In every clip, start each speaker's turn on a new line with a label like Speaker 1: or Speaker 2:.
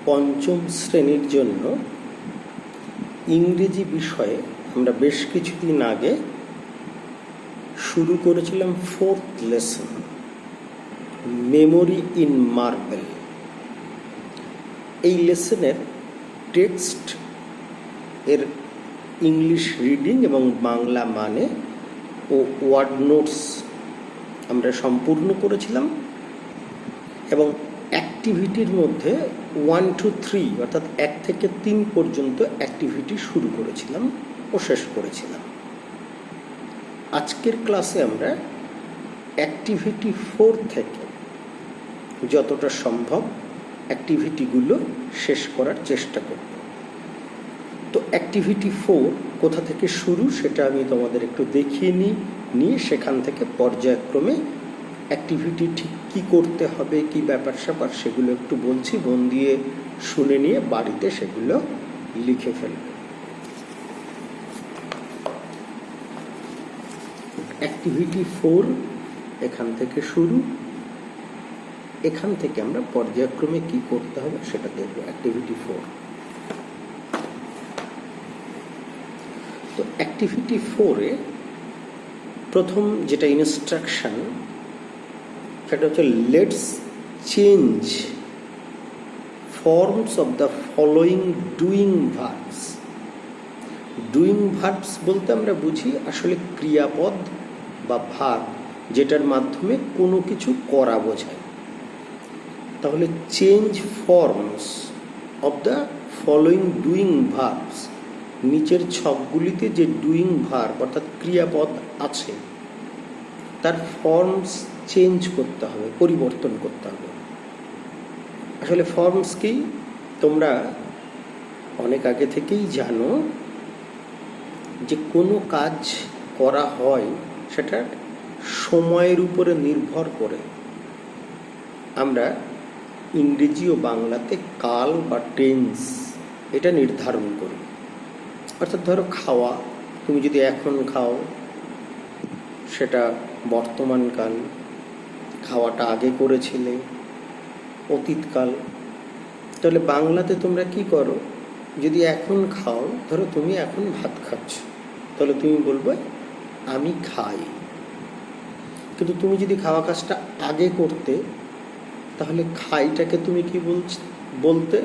Speaker 1: পঞ্চম শ্রেণীর জন্য ইংরেজি বিষয়ে আমরা বেশ কিছুদিন আগে শুরু করেছিলাম 4th lesson, memory in marble. এই লেসনের টেক্সট এর ইংলিশ রিডিং এবং বাংলা মানে ও ওয়ার্ড নোটস আমরা সম্পূর্ণ করেছিলাম এবং অ্যাক্টিভিটির মধ্যে 1 to 3 অর্থাৎ 1 থেকে 3 পর্যন্ত অ্যাক্টিভিটি শুরু করেছিলাম ও শেষ করেছিলাম। আজকের ক্লাসে আমরা অ্যাক্টিভিটি 4 থেকে যতটা সম্ভব অ্যাক্টিভিটিগুলো শেষ করার চেষ্টা করব। তো অ্যাক্টিভিটি 4 কোথা থেকে শুরু সেটা আমি তোমাদের একটু দেখিয়ে নিয়ে সেখান থেকে পর্যায়ক্রমে অ্যাক্টিভিটি ঠিক কী করতে হবে, কী ব্যাপার স্যাপার সেগুলো একটু বলছি, মন দিয়ে শুনে নিয়ে বাড়িতে সেগুলো লিখে ফেলবে। অ্যাক্টিভিটি 4 এখান থেকে শুরু, এখান থেকে আমরা পর্যায়ক্রমে কি করতে হবে সেটা দেখব। অ্যাক্টিভিটি 4, তো অ্যাক্টিভিটি 4-এ প্রথম যেটা ইনস্ট্রাকশন সেটা হচ্ছে let's change forms of the following doing verbs. Doing verbs বলতে আমরা বুঝি আসলে ক্রিয়াপদ বা ভার্ব যেটার মাধ্যমে কোনো কিছু করা বোঝায়। তাহলে change forms of the following doing verbs, নিচের ছকগুলিতে যে ডুইং ভার্ব অর্থাৎ ক্রিয়াপদ আছে তার ফর্মস চেঞ্জ করতে হবে, পরিবর্তন করতে হবে। আসলে ফর্মস কি তোমরা অনেক আগে থেকেই জানো যে কোনো কাজ করা হয় সেটা সময়ের উপরে নির্ভর করে আমরা ইংরেজি ও বাংলাতে কাল বা টেন্স এটা নির্ধারণ করি। অর্থাৎ ধরো খাওয়া, তুমি যদি এখন খাও সেটা বর্তমানকাল, খাওয়াটা আগে করেছিলে অতীতকাল। তাহলে বাংলাতে তোমরা কি করো, যদি এখন খাও, ধরো তুমি এখন ভাত খাচ্ছ, তাহলে তুমি বলবে আমি খাই। কিন্তু তুমি যদি খাওয়া কাজটা আগে করতে তাহলে খাইটাকে তুমি কি বলতে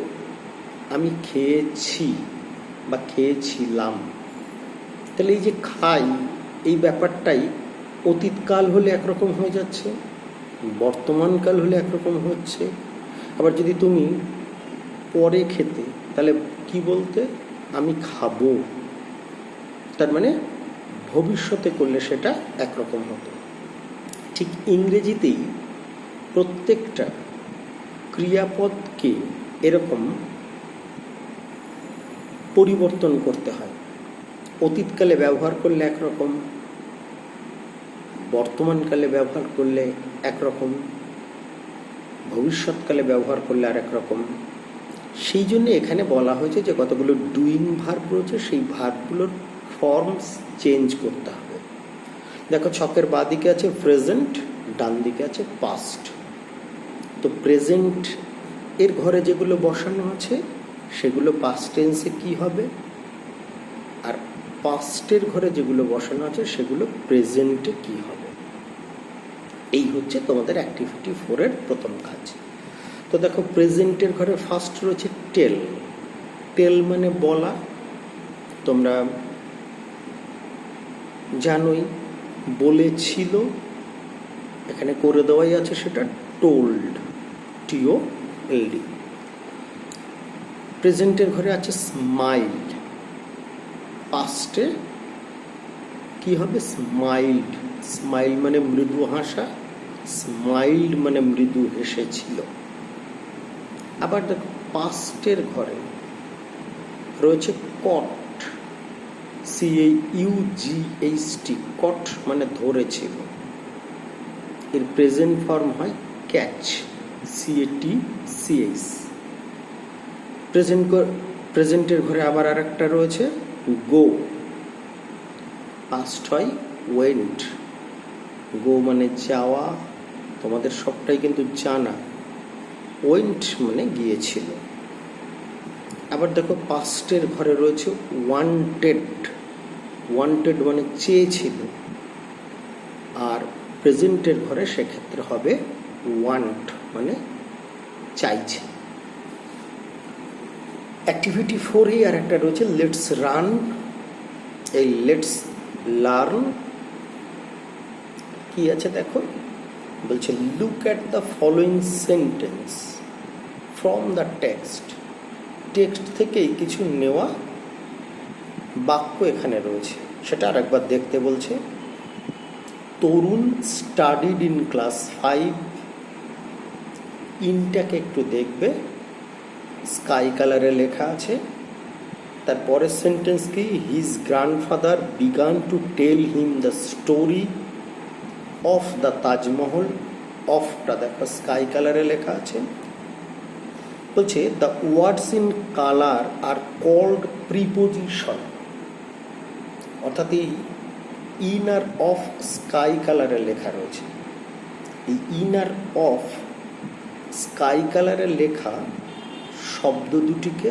Speaker 1: আমি খেয়েছি বা খেয়েছিলাম। তাহলে এই যে খাই এই ব্যাপারটাই অতীতকাল হলে একরকম হয়ে যাচ্ছে, বর্তমানকাল হলে একরকম হচ্ছে। আবার যদি তুমি পরে খেতে তাহলে কি বলতে আমি খাবো, তার মানে ভবিষ্যতে করলে সেটা একরকম হতো। ঠিক ইংরেজিতেই প্রত্যেকটা ক্রিয়াপদকে এরকম পরিবর্তন করতে হয়। অতীতকালে ব্যবহার করলে একরকম, বর্তমানকালে ব্যবহার করলে একরকম, ভবিষ্যৎকালে ব্যবহার করলে আর একরকম। সেই জন্য এখানে বলা হয়েছে যে কতগুলো ডুইং ভার্ব রয়েছে, সেই ভার্বগুলোর ফর্মস চেঞ্জ করতে হবে। দেখো ছকের বাঁ দিকে আছে প্রেজেন্ট, ডান দিকে আছে পাস্ট। তো প্রেজেন্ট এর ঘরে যেগুলো বসানো আছে সেগুলো পাস্ট টেন্সে কি হবে, আর পাস্টের ঘরে যেগুলো বসানো আছে সেগুলো প্রেজেন্টে কি হবে। এই হচ্ছে তোমাদের অ্যাক্টিভিটি 4-এর প্রথম কাজ। তো দেখো প্রেজেন্টের ঘরে ফার্স্ট রয়েছে টেল। টেল মানে বলা, তোমরা জানোই বলেছিল, এখানে করে দেওয়াই আছে সেটা টোল্ড, TOLD। প্রেজেন্টের ঘরে আছে স্মাইল, পাস্টে কি হবে স্মাইল্ড। স্মাইল মানে মৃদু হাসা, স্মাইল্ড মানে মৃদু হেসেছিল। আবার দেখো পাস্টের ঘরে রয়েছে কট, CAUGHT, কট মানে ধরেছিল। এর প্রেজেন্ট ফর্ম হয় ক্যাচ, CATCH। প্রেজেন্টের ঘরে আবার আর একটা রয়েছে গো, পাস্ট হয় ওয়েন্ট। গো মানে যাওয়া, তোমাদের সবটাই কিন্তু জানা। ওয়েন্ট মানে গিয়েছিল। আবার দেখো পাস্টের ঘরে রয়েছে ওয়ান্টেড, ওয়ান্টেড মানে চেয়েছিল, আর প্রেজেন্টের ঘরে সেক্ষেত্রে হবে ওয়ান্ট মানে চাইছে। অ্যাক্টিভিটি 4 আর একটা রয়েছে লেটস রান, এই লেটস লার্ন কি আছে দেখো, বলছে look at the following sentence from the text. Text থেকেই কিছু নেওয়া বাক্য এখানে রয়েছে, সেটা আর একবার দেখতে বলছে। তরুণ স্টাডিড ইন ক্লাস 5, ইনটাকে একটু দেখবে, স্কাই কালারে লেখা আছে। তারপরের সেন্টেন্স কি, his grandfather began to tell him the story of the Taj Mahal, অফটা দেখো স্কাই কালারে লেখা আছে। বলছে the words in colour are called preposition, অর্থাৎ এই ইনার অফ স্কাই কালারে লেখা রয়েছে। এই ইনার অফ স্কাই কালারে লেখা শব্দ দুটিকে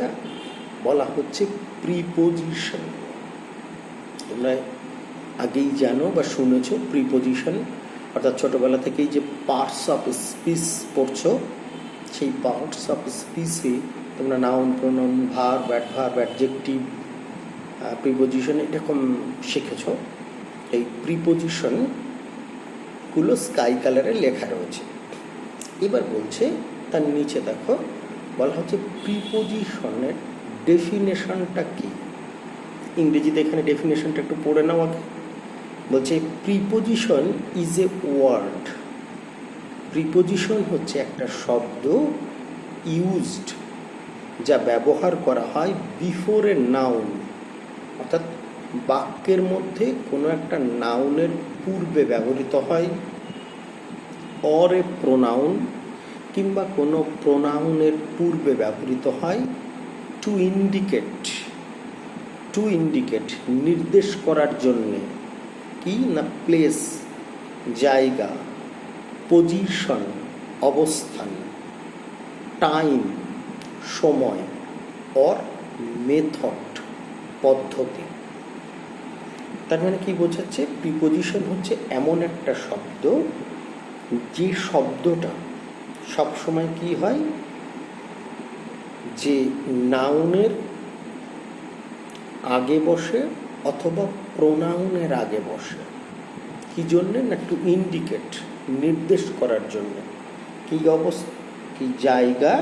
Speaker 1: বলা হচ্ছে প্রিপোজিশন। তোমরা আগেই জানো বা শুনেছো প্রিপোজিশন, অর্থাৎ ছোটবেলা থেকেই যে পার্টস অফ স্পিচ পড়ছো, সেই পার্টস অফ স্পিচে তোমরা noun, pronoun, verb, adverb, adjective, preposition এরকম শিখেছ। এই প্রিপোজিশনগুলো স্কাই কালারে লেখা রয়েছে। এবার বলছে তার নিচে দেখো বলা হচ্ছে প্রিপোজিশনের ডেফিনেশনটা কি। ইংরেজিতে এখানে ডেফিনেশনটা একটু পড়ে নাও আগে। বলছে preposition is a word, preposition হচ্ছে একটা শব্দ ইউজড, যা ব্যবহার করা হয় বিফোর এ নাউন, অর্থাৎ বাক্যের মধ্যে কোনো একটা নাউনের পূর্বে ব্যবহৃত হয়, অর এ প্রোনাউন কিংবা কোনো প্রোনাউনের পূর্বে ব্যবহৃত হয়, টু ইন্ডিকেট নির্দেশ করার জন্যে, কি না প্লেস জায়গা, পজিশন অবস্থান, টাইম সময়, অর মেথড পদ্ধতি। তার মানে কি বোঝাচ্ছে, প্রিপোজিশন হচ্ছে এমন একটা শব্দ যে শব্দটা সবসময় কি হয়, যে নাউনের আগে বসে অথবা প্রোনাউনের আগে বসে। কি জন্যে না টু ইন্ডিকেট নির্দেশ করার জন্য, কি জায়গা,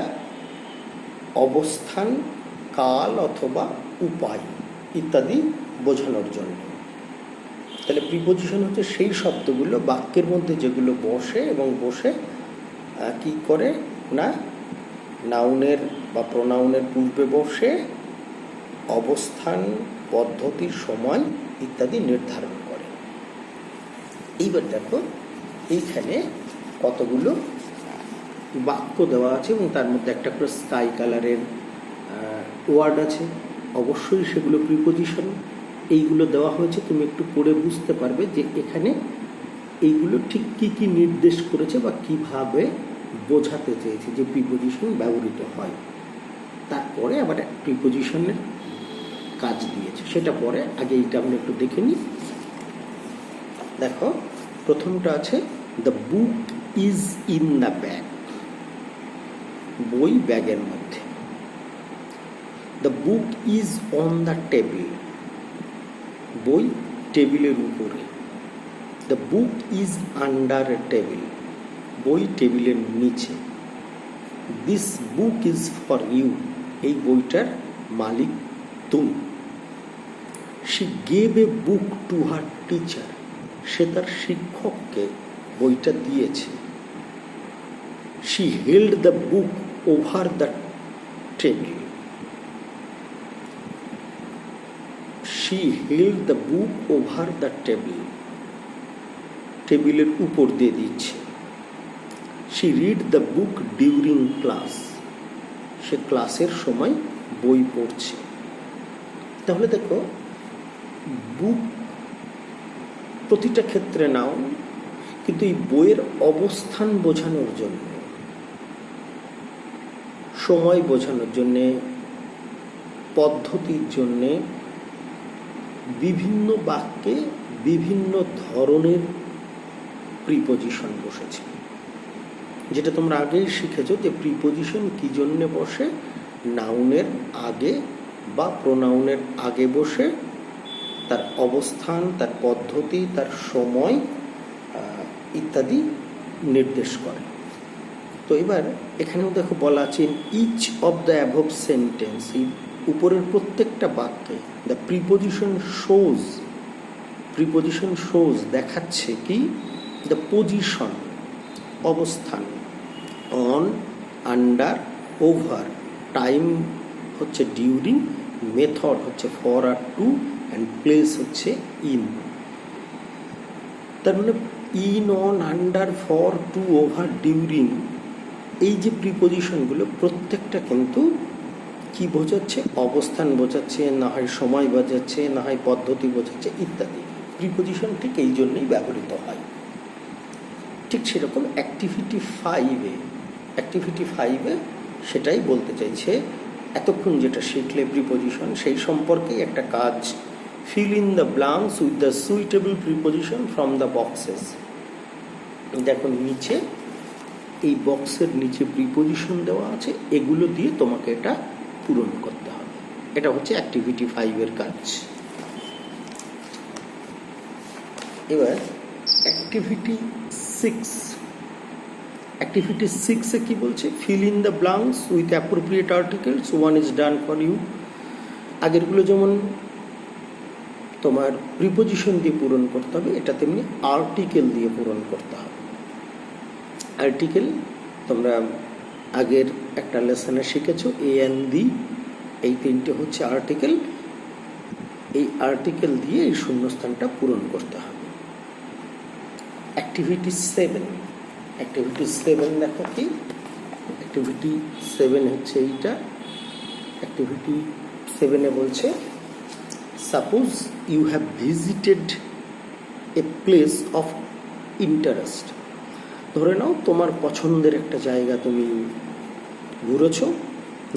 Speaker 1: অবস্থান, কাল অথবা উপায় ইত্যাদি বোঝানোর জন্য। তাহলে প্রিপোজিশন হচ্ছে সেই শব্দগুলো বাক্যের মধ্যে যেগুলো বসে এবং বসে কি করে না নাউনের বা প্রোনাউনের পূর্বে বসে অবস্থান, পদ্ধতি, সময় ইত্যাদি নির্ধারণ করে। এইবার দেখো এইখানে কতগুলো বাক্য দেওয়া আছে এবং তার মধ্যে একটা করে স্কাই কালারের ওয়ার্ড আছে, অবশ্যই সেগুলো প্রিপোজিশন। এইগুলো দেওয়া হয়েছে, তুমি একটু পড়ে বুঝতে পারবে যে এখানে এইগুলো ঠিক কি কি নির্দেশ করেছে বা কিভাবে বোঝাতে চেয়েছে যে প্রিপোজিশন ব্যবহৃত হয়। তারপরে আবার প্রিপোজিশনের কাজ দিয়েছে, সেটা পরে, আগে এইটা আমরা একটু দেখে নিই। দেখো প্রথমটা আছে the book is in the bag, বই ব্যাগের মধ্যে। The book is on the table, বই টেবিলের উপরে। The book is under a table, বই টেবিলের নিচে। This book is for you, এই বইটার মালিক তুমি। She gave a book to her teacher, সে তার শিক্ষককে বইটা দিয়েছে। She held the book over the table, she held the book over the table, টেবিলের উপর দিয়ে দিচ্ছে। She read the book during class, সে ক্লাসের সময় বই পড়ছে। তাহলে দেখো বুক প্রতিটা ক্ষেত্রে নাও, কিন্তু এই বইয়ের অবস্থান বোঝানোর জন্য, সময় বোঝানোর জন্যে, পদ্ধতির জন্যে বিভিন্ন বাক্যে বিভিন্ন ধরনের প্রিপোজিশন বসেছে, যেটা তোমরা আগেই শিখেছো যে প্রিপোজিশন কি জন্যে বসে, নাউনের আগে বা প্রোনাউনের আগে বসে তার অবস্থান, তার পদ্ধতি, তার সময় ইত্যাদি নির্দেশ করে। তো এবার এখানেও দেখো বলা আছে each of the above sentence, এই উপরের প্রত্যেকটা বাক্যে দ্য প্রিপোজিশন শোজ দেখাচ্ছে কি, দ্য পজিশন অবস্থান, অন, আন্ডার, ওভার, টাইম হচ্ছে ডিউরিং, মেথড হচ্ছে ফর আর টু, অ্যান্ড প্লেস হচ্ছে ইন। তার মানে in, on, under, for, to, over, during, এই যে প্রিপোজিশনগুলো প্রত্যেকটা কিন্তু কি বোঝাচ্ছে, অবস্থান বোঝাচ্ছে, না হয় সময় বোঝাচ্ছে, না হয় পদ্ধতি বোঝাচ্ছে ইত্যাদি। প্রিপোজিশন ঠিক এই জন্যই ব্যবহৃত হয়। ঠিক সেরকম অ্যাক্টিভিটি ফাইভে সেটাই বলতে চাইছে, এতক্ষণ যেটা শিখলে প্রিপোজিশন সেই সম্পর্কেই একটা কাজ, feel in the blanks with the suitable preposition from the boxes. দেখো নিচে এই বক্সের নিচে প্রিপোজিশন দেওয়া আছে, এগুলো দিয়ে তোমাকে এটা পূরণ করতে হবে। এটা হচ্ছে অ্যাক্টিভিটি 5-এর কাজ। এবার অ্যাক্টিভিটি 6-এ কি বলছে, fill in the blanks with appropriate articles, one is done for you. আগেরগুলো যেমন তোমার প্রিপোজিশন দিয়ে পূরণ করতে হবে, এটা তেমনি আর্টিকেল দিয়ে পূরণ করতে হবে। আর্টিকেল তোমরা আগের একটা লেসনে শিখেছো, এ এন দি, এই তিনটে হচ্ছে আর্টিকেল। এই আর্টিকেল দিয়ে এই শূন্যস্থানটা পূরণ করতে হবে। অ্যাক্টিভিটি 7 দেখো কি, অ্যাক্টিভিটি 7 হচ্ছে এইটা। অ্যাক্টিভিটি 7-এ বলছে, suppose you have visited a place of interest. ধরে নাও তোমার পছন্দের একটা জায়গা তুমি ঘুরেছো।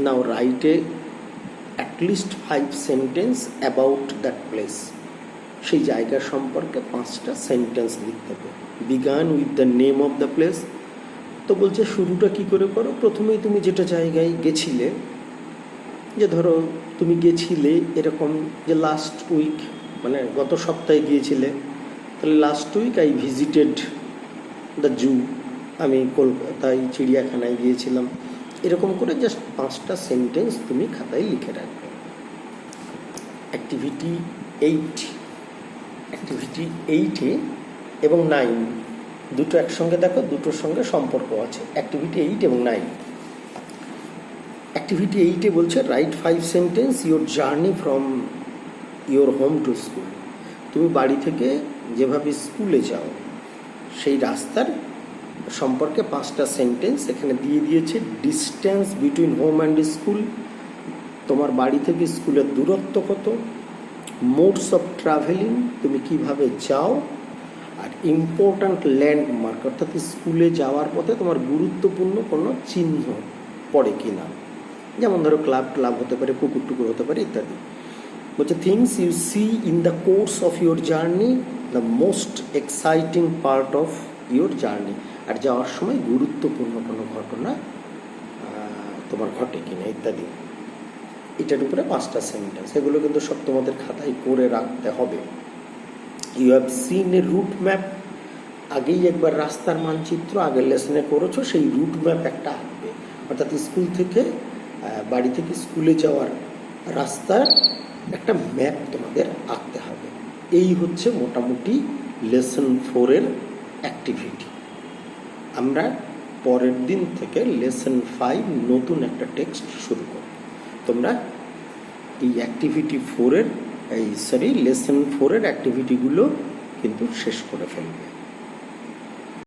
Speaker 1: নাও রাইটে at least 5 sentence about that place. সেই জায়গা সম্পর্কে 5টা সেন্টেন্স লিখতে হবে। Begin with the name of the place. তো বলছে শুরুটা কি করে করো, প্রথমেই তুমি যেটা জায়গায় গেছিলে, যে ধরো তুমি গেছিলে এরকম যে লাস্ট উইক, মানে গত সপ্তাহে গিয়েছিলে, তাহলে last week I visited the zoo, আমি কলকাতায় চিড়িয়াখানায় গিয়েছিলাম। এরকম করে জাস্ট 5টা সেন্টেন্স তুমি খাতায় লিখে রাখবে। অ্যাক্টিভিটি 8-এ এবং 9 দুটো একসঙ্গে দেখো, দুটোর সঙ্গে সম্পর্ক আছে। অ্যাক্টিভিটি 8 এবং 9। অ্যাক্টিভিটি 8-এ বলছে right 5 sentence your journey from your home to school. তুমি বাড়ি থেকে যেভাবে স্কুলে যাও সেই রাস্তার সম্পর্কে 5টা সেন্টেন্স এখানে দিয়ে দিয়েছে। Distance between home and school, তোমার বাড়ি থেকে স্কুলের দূরত্ব কত। মোডস অফ ট্রাভেলিং, তুমি কিভাবে যাও। আর ইম্পর্ট্যান্ট ল্যান্ডমার্ক, অর্থাৎ স্কুলে যাওয়ার পথে তোমার গুরুত্বপূর্ণ কোনো চিহ্ন পড়ে কি না, যেমন ধরো ক্লাব হতে পারে, পুকুর টুকুর হতে পারে ইত্যাদি। বলছে things you see in the course of your journey, the most exciting part of your journey. আর যাওয়ার সময় গুরুত্বপূর্ণ কোনো ঘটনা তোমার ঘটে কিনা ইত্যাদি। এটার উপরে 5টা সেন্টেন্স, এগুলো কিন্তু সব তোমাদের খাতায় করে রাখতে হবে। You have seen a route map, আগেই একবার রাস্তার মানচিত্র আগের লেসনে করেছো, সেই রুট ম্যাপ একটা আঁকবে। অর্থাৎ স্কুল থেকে বাড়ি থেকে স্কুলে যাওয়ার রাস্তার একটা ম্যাপ তোমাদের আঁকতে হবে। এই হচ্ছে মোটামুটি লেসন 4-এর অ্যাক্টিভিটি। আমরা পরের দিন থেকে লেসন 5 নতুন একটা টেক্সট শুরু করব। তোমরা এই অ্যাক্টিভিটি 4-এর লেসন 4-এর অ্যাক্টিভিটিগুলো কিন্তু শেষ করে ফেলবে।